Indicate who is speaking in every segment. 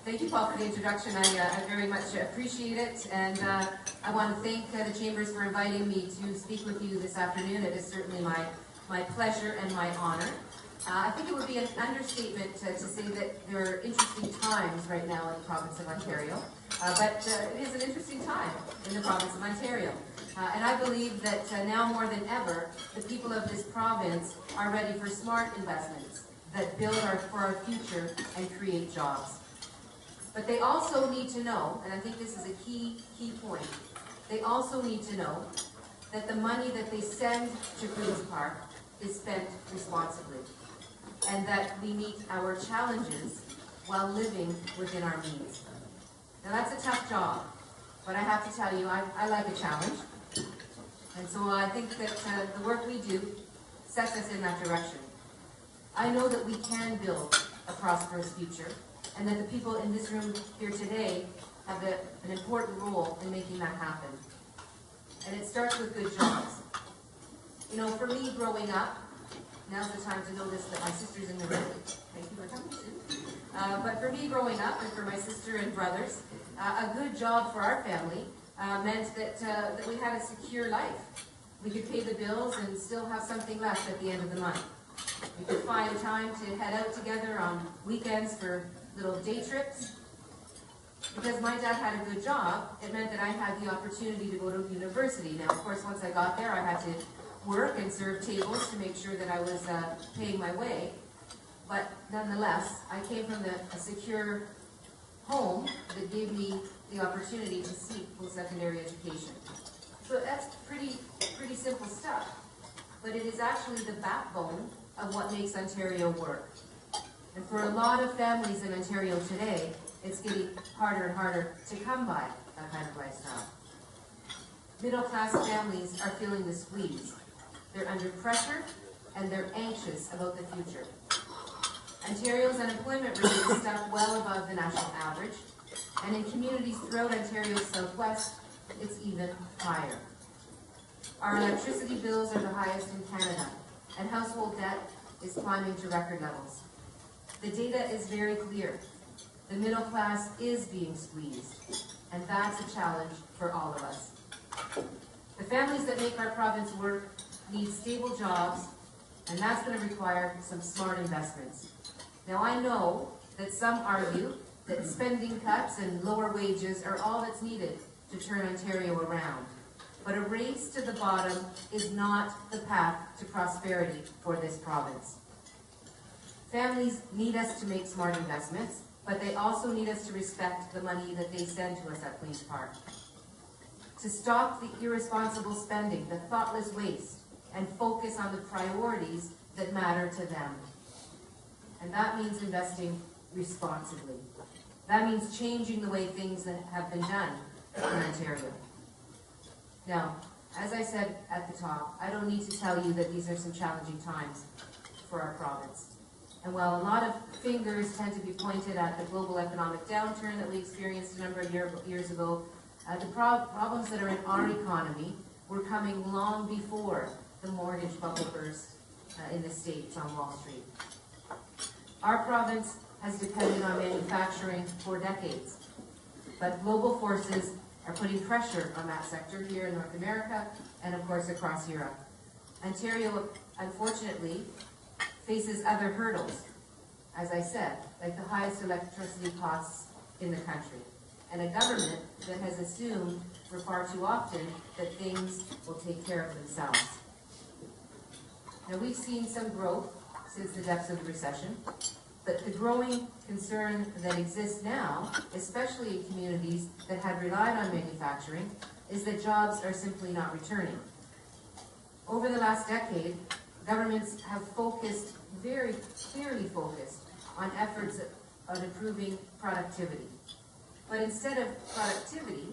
Speaker 1: Thank you, Paul, for the introduction. I very much appreciate it, and I want to thank the Chambers for inviting me to speak with you this afternoon. It is certainly my pleasure and my honor. I think it would be an understatement to say that there are interesting times right now in the province of Ontario, but it is an interesting time in the province of Ontario. And I believe that now more than ever, the people of this province are ready for smart investments that build for our future and create jobs. But they also need to know, and I think this is a key point, they also need to know that the money that they send to Queen's Park is spent responsibly, and that we meet our challenges while living within our means. Now that's a tough job, but I have to tell you, I like a challenge. And so I think that the work we do sets us in that direction. I know that we can build a prosperous future, and that the people in this room here today have an important role in making that happen. And it starts with good jobs. You know, for me growing up, now's the time to notice that my sister's in the room. Thank you for coming, Sue. But for me growing up, and for my sister and brothers, a good job for our family meant that we had a secure life. We could pay the bills and still have something left at the end of the month. We could find time to head out together on weekends for little day trips. Because my dad had a good job, it meant that I had the opportunity to go to university. Now, of course, once I got there, I had to work and serve tables to make sure that I was paying my way. But nonetheless, I came from a secure home that gave me the opportunity to seek post-secondary education. So that's pretty simple stuff. But it is actually the backbone of what makes Ontario work. And for a lot of families in Ontario today, it's getting harder and harder to come by that kind of lifestyle. Middle-class families are feeling the squeeze. They're under pressure, and they're anxious about the future. Ontario's unemployment rate is stuck well above the national average, and in communities throughout Ontario's southwest, it's even higher. Our electricity bills are the highest in Canada, and household debt is climbing to record levels. The data is very clear. The middle class is being squeezed, and that's a challenge for all of us. The families that make our province work need stable jobs, and that's going to require some smart investments. Now, I know that some argue that spending cuts and lower wages are all that's needed to turn Ontario around. But a race to the bottom is not the path to prosperity for this province. Families need us to make smart investments, but they also need us to respect the money that they send to us at Queen's Park. To stop the irresponsible spending, the thoughtless waste, and focus on the priorities that matter to them. And that means investing responsibly. That means changing the way things have been done in Ontario. Now, as I said at the top, I don't need to tell you that these are some challenging times for our province. And while a lot of fingers tend to be pointed at the global economic downturn that we experienced a number of years ago, the problems that are in our economy were coming long before the mortgage bubble burst in the States on Wall Street. Our province has depended on manufacturing for decades, but global forces are putting pressure on that sector here in North America and, of course, across Europe. Ontario, unfortunately, faces other hurdles, as I said, like the highest electricity costs in the country, and a government that has assumed for far too often that things will take care of themselves. Now, we've seen some growth since the depths of the recession, but the growing concern that exists now, especially in communities that had relied on manufacturing, is that jobs are simply not returning. Over the last decade, governments have focused, very clearly focused, on efforts on improving productivity. But instead of productivity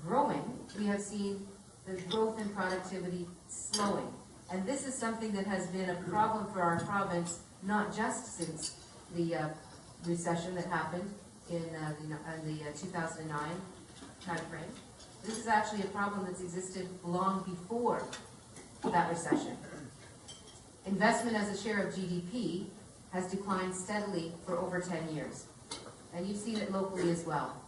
Speaker 1: growing, we have seen the growth in productivity slowing. And this is something that has been a problem for our province, not just since the recession that happened in the 2009 timeframe. This is actually a problem that's existed long before that recession. Investment as a share of GDP has declined steadily for over 10 years. And you've seen it locally as well.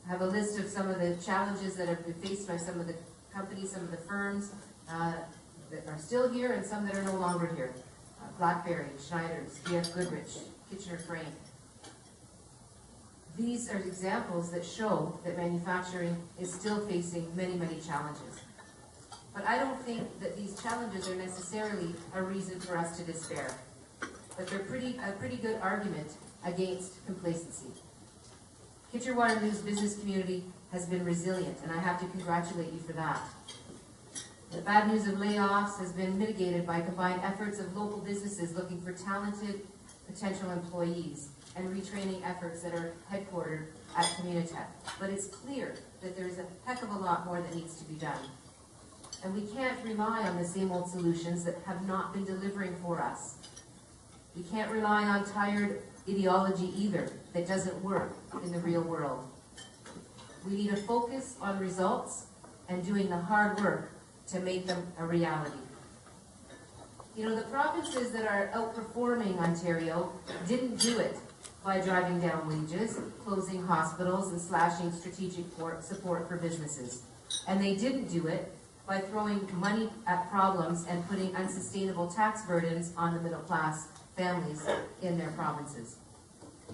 Speaker 1: I have a list of some of the challenges that have been faced by some of the companies, some of the firms that are still here and some that are no longer here. BlackBerry, Schneider's, BF Goodrich, Kitchener-Crane. These are examples that show that manufacturing is still facing many, many challenges. But I don't think that these challenges are necessarily a reason for us to despair. But they're a pretty good argument against complacency. Kitchener-Waterloo's business community has been resilient, and I have to congratulate you for that. The bad news of layoffs has been mitigated by combined efforts of local businesses looking for talented potential employees and retraining efforts that are headquartered at Communitech. But it's clear that there's a heck of a lot more that needs to be done. And we can't rely on the same old solutions that have not been delivering for us. We can't rely on tired ideology either that doesn't work in the real world. We need a focus on results and doing the hard work to make them a reality. You know, the provinces that are outperforming Ontario didn't do it by driving down wages, closing hospitals, and slashing strategic support for businesses. And they didn't do it by throwing money at problems and putting unsustainable tax burdens on the middle class families in their provinces.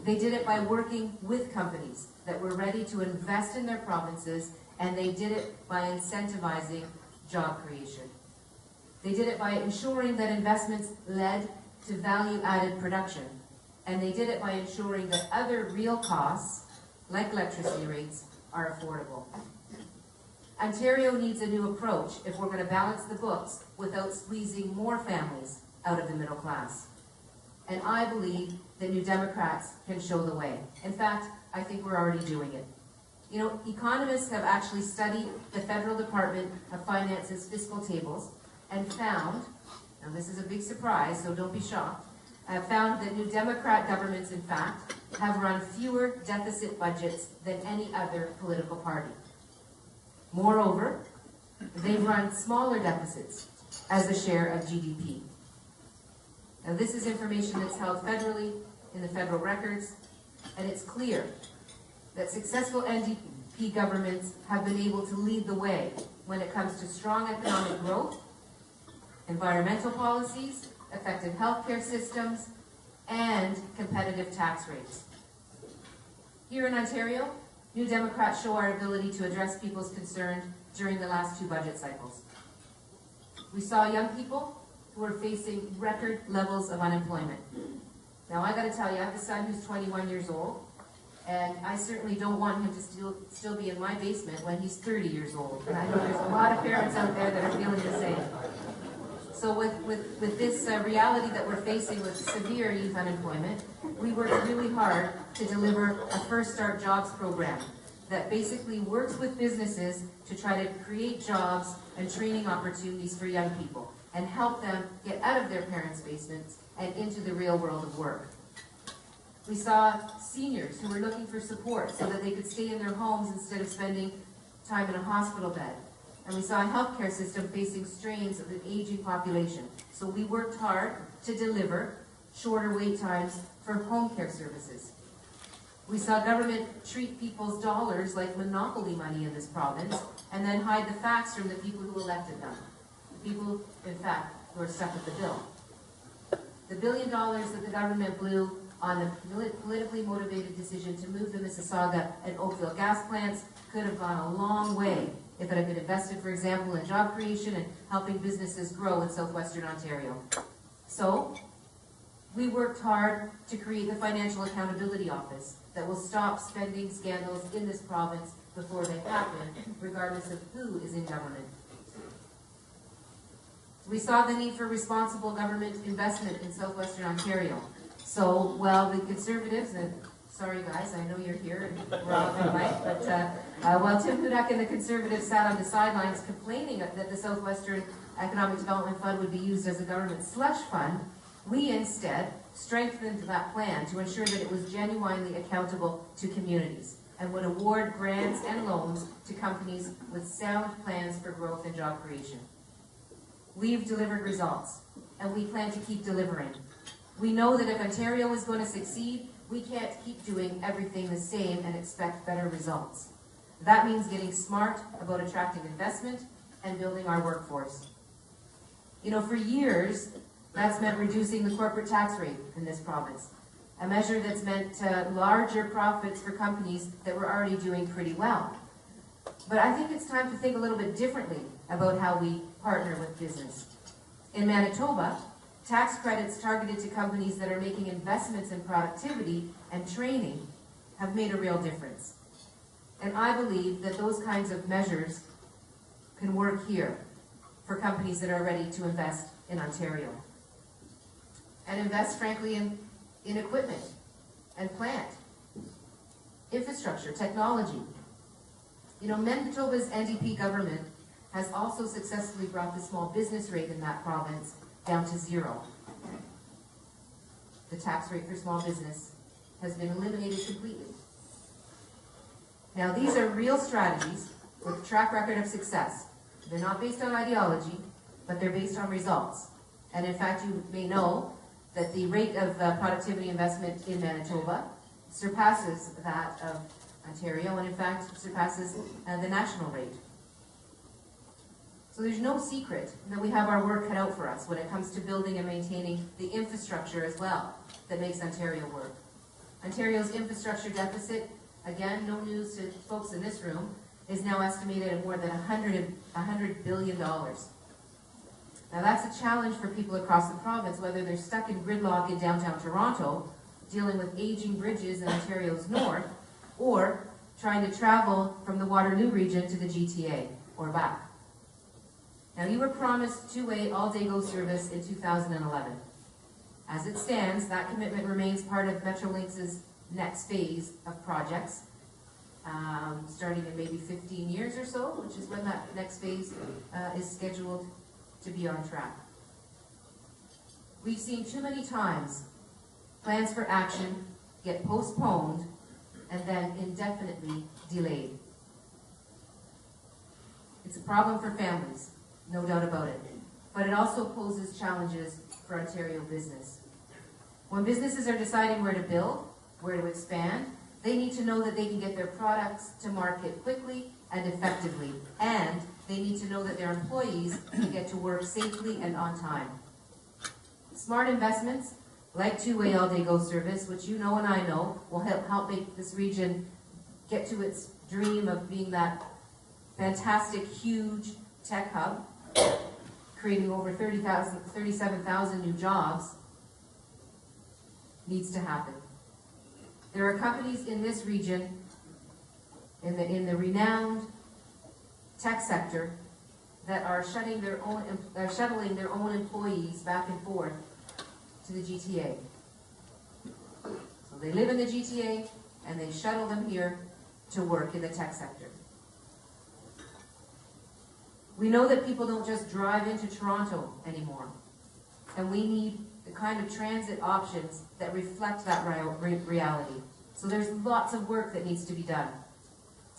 Speaker 1: They did it by working with companies that were ready to invest in their provinces, and they did it by incentivizing job creation. They did it by ensuring that investments led to value-added production, and they did it by ensuring that other real costs, like electricity rates, are affordable. Ontario needs a new approach if we're going to balance the books without squeezing more families out of the middle class. And I believe that New Democrats can show the way. In fact, I think we're already doing it. You know, economists have actually studied the Federal Department of Finance's fiscal tables and found, now this is a big surprise, so don't be shocked, found that New Democrat governments, in fact, have run fewer deficit budgets than any other political party. Moreover, they've run smaller deficits as a share of GDP. Now, this is information that's held federally in the federal records, and it's clear that successful NDP governments have been able to lead the way when it comes to strong economic growth, environmental policies, effective healthcare systems, and competitive tax rates. Here in Ontario, New Democrats show our ability to address people's concerns during the last two budget cycles. We saw young people who are facing record levels of unemployment. Now, I got to tell you, I have a son who's 21 years old, and I certainly don't want him to still be in my basement when he's 30 years old. And I know there's a lot of parents out there that are feeling the same. So with this reality that we're facing with severe youth unemployment, we worked really hard to deliver a First Start Jobs program that basically works with businesses to try to create jobs and training opportunities for young people and help them get out of their parents' basements and into the real world of work. We saw seniors who were looking for support so that they could stay in their homes instead of spending time in a hospital bed. And we saw a healthcare system facing strains of an aging population. So we worked hard to deliver shorter wait times for home care services. We saw government treat people's dollars like monopoly money in this province and then hide the facts from the people who elected them. The people, in fact, who are stuck with the bill. The $1 billion that the government blew on the politically motivated decision to move the Mississauga and Oakville gas plants could have gone a long way if it had been invested, for example, in job creation and helping businesses grow in southwestern Ontario. So, we worked hard to create the Financial Accountability Office that will stop spending scandals in this province before they happen, regardless of who is in government. We saw the need for responsible government investment in southwestern Ontario. So, while the Conservatives, and sorry guys, I know you're here and we're all on mic, but while Tim Hudak and the Conservatives sat on the sidelines complaining that the Southwestern Economic Development Fund would be used as a government slush fund, we instead strengthened that plan to ensure that it was genuinely accountable to communities and would award grants and loans to companies with sound plans for growth and job creation. We've delivered results, and we plan to keep delivering. We know that if Ontario is going to succeed, we can't keep doing everything the same and expect better results. That means getting smart about attracting investment and building our workforce. You know, for years, that's meant reducing the corporate tax rate in this province, a measure that's meant larger profits for companies that were already doing pretty well. But I think it's time to think a little bit differently about how we partner with business. In Manitoba, tax credits targeted to companies that are making investments in productivity and training have made a real difference. And I believe that those kinds of measures can work here for companies that are ready to invest in Ontario. And invest, frankly, in equipment and plant, infrastructure, technology. You know, Manitoba's NDP government has also successfully brought the small business rate in that province down to 0. The tax rate for small business has been eliminated completely. Now, these are real strategies with a track record of success. They're not based on ideology, but they're based on results. And in fact, you may know that the rate of productivity investment in Manitoba surpasses that of Ontario, and in fact surpasses the national rate. So there's no secret that we have our work cut out for us when it comes to building and maintaining the infrastructure as well that makes Ontario work. Ontario's infrastructure deficit, again, no news to folks in this room, is now estimated at more than $100 billion. Now that's a challenge for people across the province, whether they're stuck in gridlock in downtown Toronto, dealing with aging bridges in Ontario's north, or trying to travel from the Waterloo region to the GTA or back. Now, you were promised two-way all-day GO service in 2011. As it stands, that commitment remains part of Metrolinx's next phase of projects, starting in maybe 15 years or so, which is when that next phase is scheduled to be on track. We've seen too many times plans for action get postponed and then indefinitely delayed. It's a problem for families, no doubt about it, but it also poses challenges for Ontario business. When businesses are deciding where to build, where to expand, they need to know that they can get their products to market quickly and effectively, and they need to know that their employees can get to work safely and on time. Smart investments, like two-way all-day GO service, which you know and I know will help make this region get to its dream of being that fantastic, huge tech hub, creating over 37,000 new jobs, needs to happen. There are companies in this region, in the renowned tech sector, that are shuttling their own employees back and forth to the GTA. So they live in the GTA and they shuttle them here to work in the tech sector. We know that people don't just drive into Toronto anymore, and we need the kind of transit options that reflect that reality. So there's lots of work that needs to be done.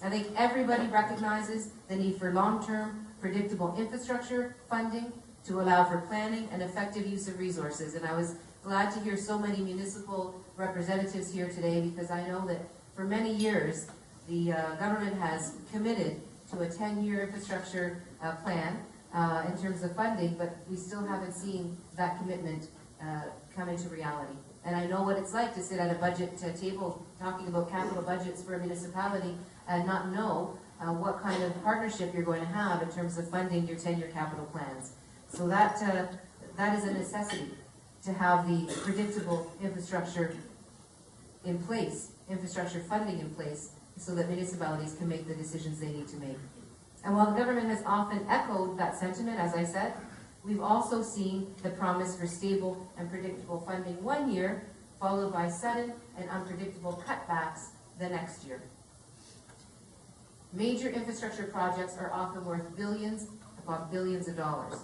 Speaker 1: I think everybody recognizes the need for long-term, predictable infrastructure funding to allow for planning and effective use of resources. And I was glad to hear so many municipal representatives here today, because I know that for many years the government has committed to a 10-year infrastructure plan in terms of funding, but we still haven't seen that commitment come into reality. And I know what it's like to sit at a budget table talking about capital budgets for a municipality and not know what kind of partnership you're going to have in terms of funding your 10-year capital plans. So that is a necessity, to have the predictable infrastructure in place, infrastructure funding in place, so that municipalities can make the decisions they need to make. And while the government has often echoed that sentiment, as I said, we've also seen the promise for stable and predictable funding one year, followed by sudden and unpredictable cutbacks the next year. Major infrastructure projects are often worth billions upon billions of dollars.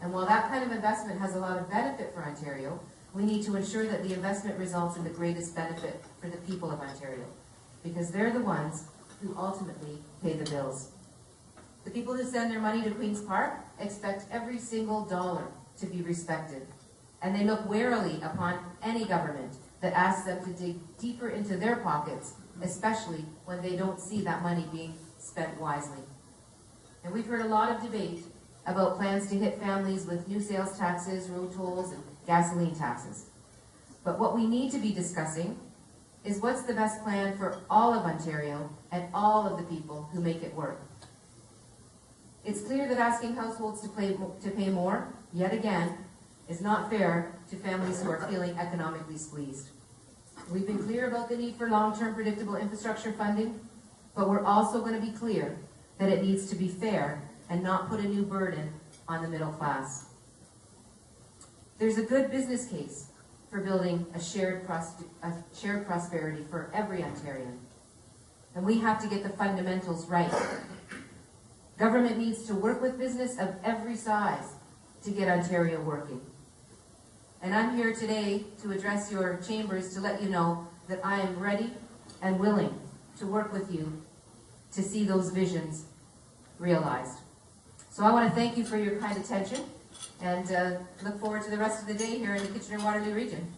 Speaker 1: And while that kind of investment has a lot of benefit for Ontario, we need to ensure that the investment results in the greatest benefit for the people of Ontario, because they're the ones who ultimately pay the bills. The people who send their money to Queen's Park expect every single dollar to be respected. and they look warily upon any government that asks them to dig deeper into their pockets, especially when they don't see that money being spent wisely. And we've heard a lot of debate about plans to hit families with new sales taxes, road tolls, and gasoline taxes. But what we need to be discussing is what's the best plan for all of Ontario and all of the people who make it work. It's clear that asking households to pay more, yet again, is not fair to families who are feeling economically squeezed. We've been clear about the need for long-term predictable infrastructure funding, but we're also going to be clear that it needs to be fair and not put a new burden on the middle class. There's a good business case for building a shared prosperity for every Ontarian, and we have to get the fundamentals right. Government needs to work with business of every size to get Ontario working. And I'm here today to address your chambers to let you know that I am ready and willing to work with you to see those visions realized. So I want to thank you for your kind attention and look forward to the rest of the day here in the Kitchener-Waterloo region.